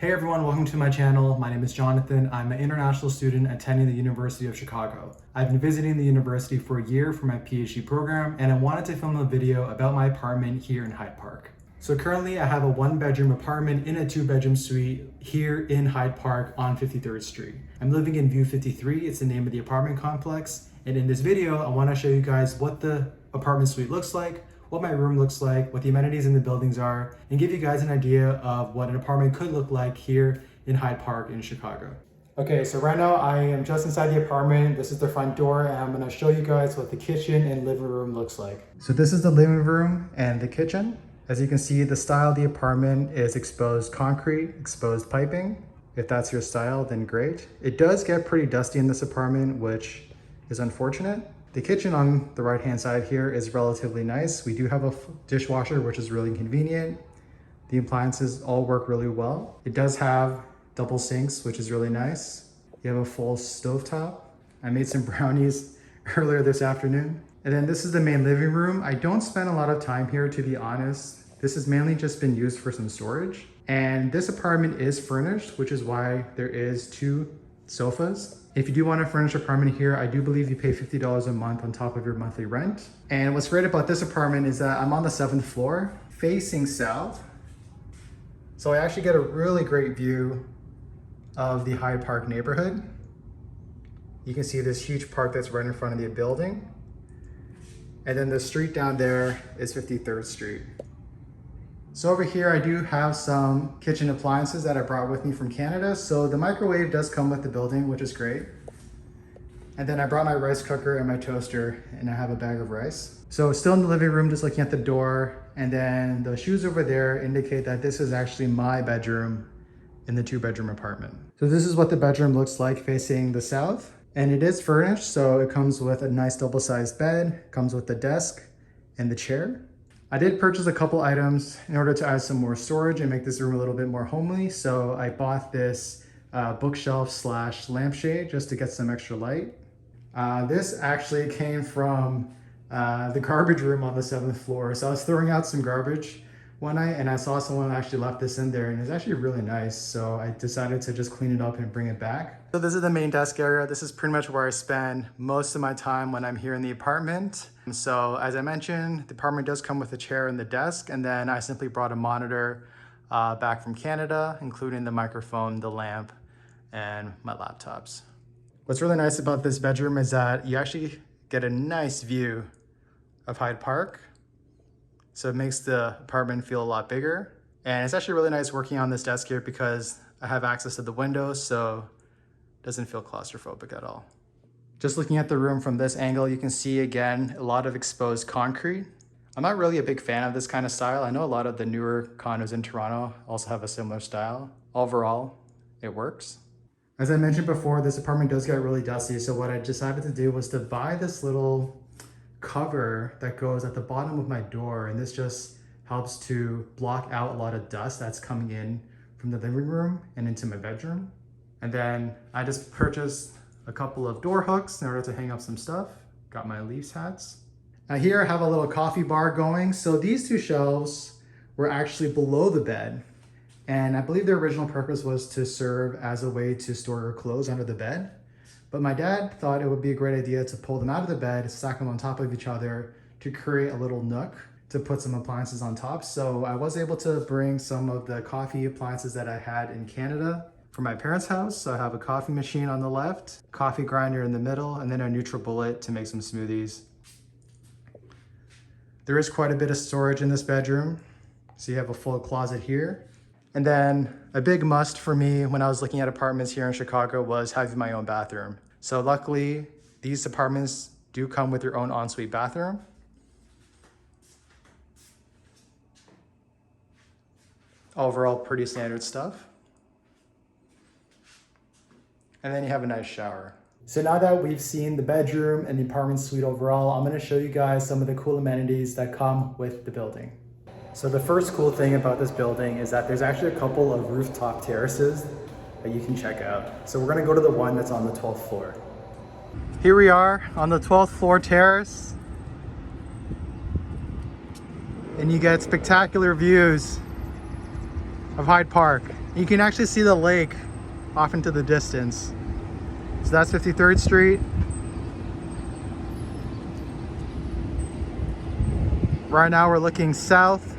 Hey everyone, welcome to my channel. My name is Jonathan. I'm an international student attending the University of Chicago. I've been visiting the university for a year for my PhD program, and I wanted to film a video about my apartment here in Hyde Park. So currently I have a 1-bedroom apartment in a 2-bedroom suite here in Hyde Park on 53rd Street. I'm living in View 53, it's the name of the apartment complex. And in this video, I want to show you guys what the apartment suite looks like, what my room looks like, what the amenities in the buildings are, and give you guys an idea of what an apartment could look like here in Hyde Park in Chicago. Okay, so right now I am just inside the apartment. This is the front door, and I'm gonna show you guys what the kitchen and living room looks like. So this is the living room and the kitchen. As you can see, the style of the apartment is exposed concrete, exposed piping. If that's your style, then great. It does get pretty dusty in this apartment, which is unfortunate. The kitchen on the right-hand side here is relatively nice. We do have a dishwasher, which is really convenient. The appliances all work really well. It does have double sinks, which is really nice. You have a full stovetop. I made some brownies earlier this afternoon. And then this is the main living room. I don't spend a lot of time here, to be honest. This has mainly just been used for some storage. And this apartment is furnished, which is why there is 2 sofas. If you do want a furnished apartment here, I do believe you pay $50 a month on top of your monthly rent. And what's great about this apartment is that I'm on the 7th floor, facing south. So I actually get a really great view of the Hyde Park neighborhood. You can see this huge park that's right in front of the building. And then the street down there is 53rd Street. So over here, I do have some kitchen appliances that I brought with me from Canada. So the microwave does come with the building, which is great. And then I brought my rice cooker and my toaster, and I have a bag of rice. So still in the living room, just looking at the door. And then the shoes over there indicate that this is actually my bedroom in the 2-bedroom apartment. So this is what the bedroom looks like facing the south. And it is furnished, so it comes with a nice double-sized bed, comes with the desk and the chair. I did purchase a couple items in order to add some more storage and make this room a little bit more homely. So I bought this bookshelf / lampshade just to get some extra light. This actually came from the garbage room on the 7th floor. So I was throwing out some garbage one night and I saw someone actually left this in there, and it's actually really nice. So I decided to just clean it up and bring it back. So this is the main desk area. This is pretty much where I spend most of my time when I'm here in the apartment. So as I mentioned, the apartment does come with a chair and the desk, and then I simply brought a monitor back from Canada, including the microphone, the lamp, and my laptops. What's really nice about this bedroom is that you actually get a nice view of Hyde Park. So it makes the apartment feel a lot bigger. And it's actually really nice working on this desk here because I have access to the windows, so it doesn't feel claustrophobic at all. Just looking at the room from this angle, you can see again, a lot of exposed concrete. I'm not really a big fan of this kind of style. I know a lot of the newer condos in Toronto also have a similar style. Overall, it works. As I mentioned before, this apartment does get really dusty. So what I decided to do was to buy this little cover that goes at the bottom of my door, and this just helps to block out a lot of dust that's coming in from the living room and into my bedroom. And then I just purchased a couple of door hooks in order to hang up some stuff. Got my Leafs hats. Now here I have a little coffee bar going. So these 2 shelves were actually below the bed, and I believe their original purpose was to serve as a way to store your clothes under the bed. But my dad thought it would be a great idea to pull them out of the bed, stack them on top of each other to create a little nook to put some appliances on top. So I was able to bring some of the coffee appliances that I had in Canada from my parents' house. So I have a coffee machine on the left, coffee grinder in the middle, and then a NutriBullet to make some smoothies. There is quite a bit of storage in this bedroom. So you have a full closet here. And then a big must for me when I was looking at apartments here in Chicago was having my own bathroom. So luckily, these apartments do come with your own ensuite bathroom. Overall, pretty standard stuff. And then you have a nice shower. So now that we've seen the bedroom and the apartment suite overall, I'm gonna show you guys some of the cool amenities that come with the building. So the first cool thing about this building is that there's actually a couple of rooftop terraces that you can check out. So we're gonna go to the one that's on the 12th floor. Here we are on the 12th floor terrace. And you get spectacular views of Hyde Park You can actually see the lake off into the distance. So that's 53rd Street. Right now we're looking south.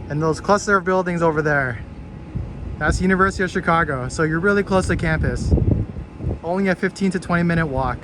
And those cluster of buildings over there, that's University of Chicago. So you're really close to campus. Only a 15 to 20 minute walk.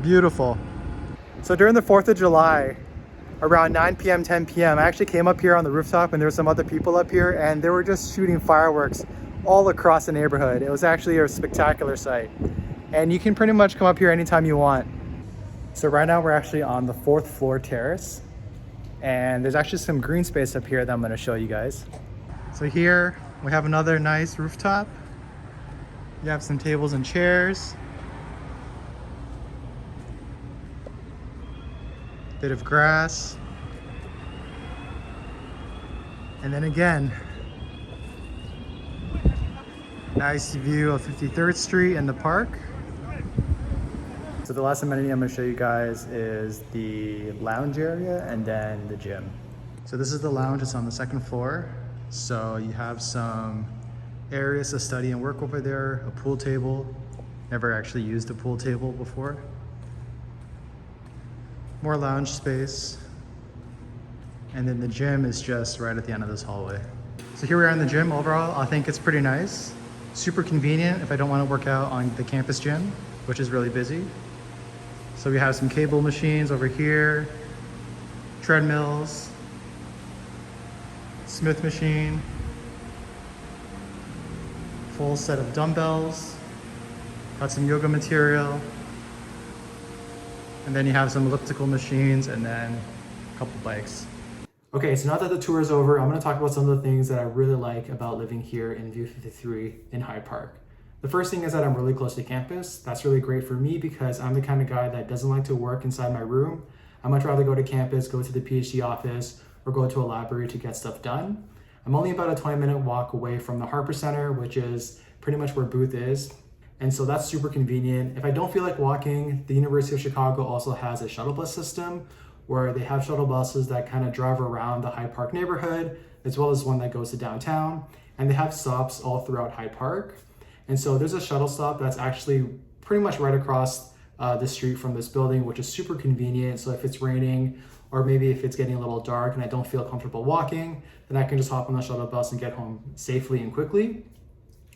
Beautiful. So during the 4th of July, around 9 p.m., 10 p.m., I actually came up here on the rooftop and there were some other people up here and they were just shooting fireworks all across the neighborhood. It was actually a spectacular sight. And you can pretty much come up here anytime you want. So right now we're actually on the 4th floor terrace and there's actually some green space up here that I'm going to show you guys. So here we have another nice rooftop. You have some tables and chairs. Bit of grass. And then again, nice view of 53rd Street and the park. So the last amenity I'm going to show you guys is the lounge area and then the gym. So this is the lounge, it's on the 2nd floor. So you have some areas to study and work over there, a pool table. Never actually used a pool table before. More lounge space. And then the gym is just right at the end of this hallway. So here we are in the gym. Overall, I think it's pretty nice. Super convenient if I don't want to work out on the campus gym, which is really busy. So we have some cable machines over here, treadmills, Smith machine, full set of dumbbells, got some yoga material, and then you have some elliptical machines and then a couple bikes. Okay, so now that the tour is over, I'm going to talk about some of the things that I really like about living here in View 53 in Hyde Park. The first thing is that I'm really close to campus. That's really great for me because I'm the kind of guy that doesn't like to work inside my room. I'd much rather go to campus, go to the PhD office, or go to a library to get stuff done. I'm only about a 20-minute walk away from the Harper Center, which is pretty much where Booth is. And so that's super convenient. If I don't feel like walking, the University of Chicago also has a shuttle bus system where they have shuttle buses that kind of drive around the Hyde Park neighborhood, as well as one that goes to downtown. And they have stops all throughout Hyde Park. And so there's a shuttle stop that's actually pretty much right across the street from this building, which is super convenient. So if it's raining, or maybe if it's getting a little dark and I don't feel comfortable walking, then I can just hop on the shuttle bus and get home safely and quickly.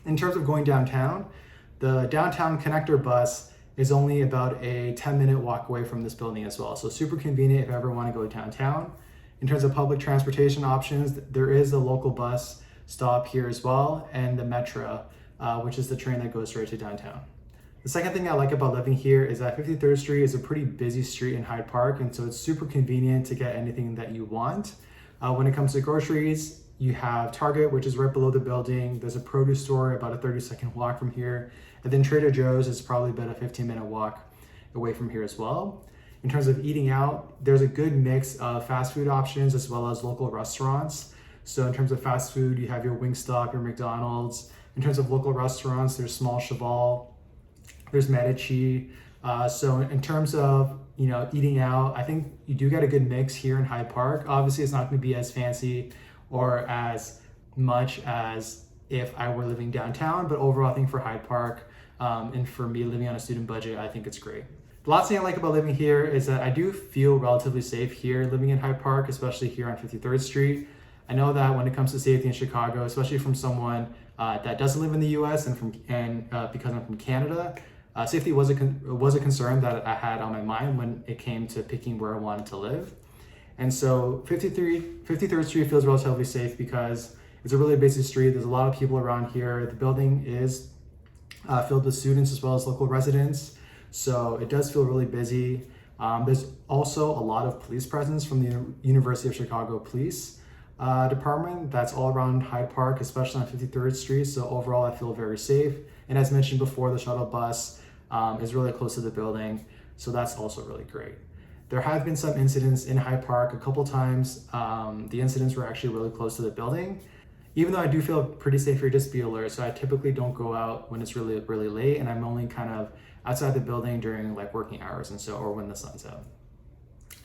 In terms of going downtown, the downtown connector bus is only about a 10-minute walk away from this building as well. So super convenient if I ever want to go downtown. In terms of public transportation options, there is a local bus stop here as well, and the Metro, which is the train that goes straight to downtown. The second thing I like about living here is that 53rd Street is a pretty busy street in Hyde Park, and so it's super convenient to get anything that you want. When it comes to groceries, you have Target, which is right below the building. There's a produce store about a 30-second walk from here. And then Trader Joe's is probably about a 15-minute walk away from here as well. In terms of eating out, there's a good mix of fast food options as well as local restaurants. So in terms of fast food, you have your Wingstop, your McDonald's. In terms of local restaurants, there's Small Cheval, there's Medici. So in terms of eating out, I think you do get a good mix here in Hyde Park. Obviously, it's not going to be as fancy or as much as if I were living downtown, but overall, I think for Hyde Park and for me living on a student budget, I think it's great. The last thing I like about living here is that I do feel relatively safe here living in Hyde Park, especially here on 53rd Street. I know that when it comes to safety in Chicago, especially from someone that doesn't live in the US and because I'm from Canada, safety was a concern that I had on my mind when it came to picking where I wanted to live. And so 53rd Street feels relatively safe because it's a really busy street. There's a lot of people around here. The building is filled with students as well as local residents. So it does feel really busy. There's also a lot of police presence from the University of Chicago Police Department that's all around Hyde Park, especially on 53rd Street. So overall, I feel very safe. And as mentioned before, the shuttle bus is really close to the building. So that's also really great. There have been some incidents in Hyde Park a couple times. The incidents were actually really close to the building. Even though I do feel pretty safe here, just be alert. So I typically don't go out when it's really, really late, and I'm only kind of outside the building during like working hours and so, or when the sun's out.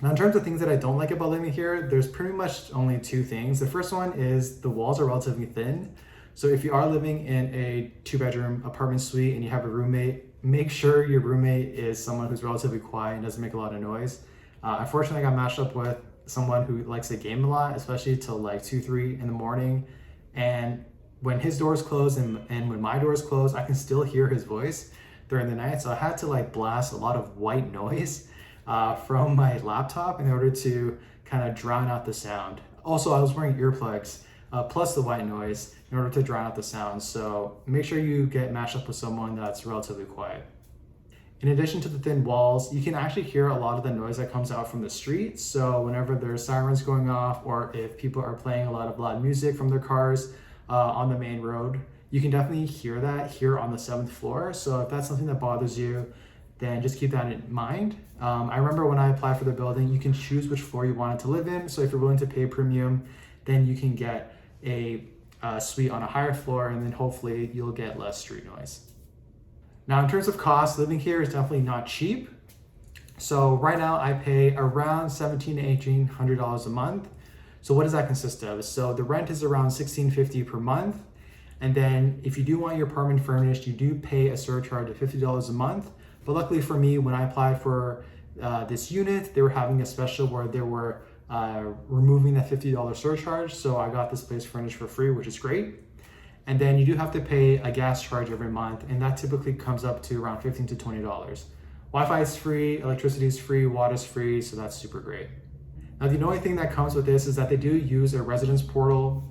Now, in terms of things that I don't like about living here, there's pretty much only two things. The first one is the walls are relatively thin. So if you are living in a 2-bedroom apartment suite and you have a roommate, make sure your roommate is someone who's relatively quiet and doesn't make a lot of noise. Unfortunately, I got matched up with someone who likes to game a lot, especially till like 2, 3 in the morning. And when his doors close and when my doors close, I can still hear his voice during the night. So I had to like blast a lot of white noise from my laptop in order to kind of drown out the sound. Also, I was wearing earplugs plus the white noise in order to drown out the sound. So make sure you get matched up with someone that's relatively quiet. In addition to the thin walls, you can actually hear a lot of the noise that comes out from the street. So whenever there's sirens going off, or if people are playing a lot of loud music from their cars on the main road, you can definitely hear that here on the 7th floor. So if that's something that bothers you, then just keep that in mind. I remember when I applied for the building, you can choose which floor you wanted to live in. So if you're willing to pay premium, then you can get a suite on a higher floor, and then hopefully you'll get less street noise. Now, in terms of cost, living here is definitely not cheap. So right now I pay around $1,700 to $1,800 a month. So what does that consist of? So the rent is around $1,650 per month. And then if you do want your apartment furnished, you do pay a surcharge of $50 a month. But luckily for me, when I applied for this unit, they were having a special where they were removing that $50 surcharge. So I got this place furnished for free, which is great. And then you do have to pay a gas charge every month, and that typically comes up to around $15 to $20. Wi-Fi is free, electricity is free, water is free, so that's super great. Now, the only thing that comes with this is that they do use a residence portal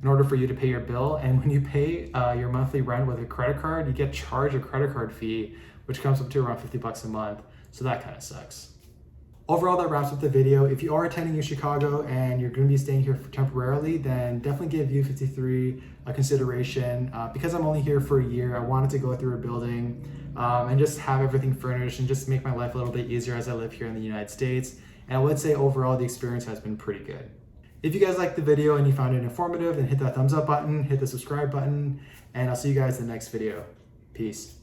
in order for you to pay your bill. And when you pay your monthly rent with a credit card, you get charged a credit card fee, which comes up to around $50 a month. So that kind of sucks. Overall, that wraps up the video. If you are attending UChicago and you're going to be staying here temporarily, then definitely give U53 a consideration. Because I'm only here for a year, I wanted to go through a building and just have everything furnished and just make my life a little bit easier as I live here in the United States. And I would say overall, the experience has been pretty good. If you guys liked the video and you found it informative, then hit that thumbs up button, hit the subscribe button, and I'll see you guys in the next video. Peace.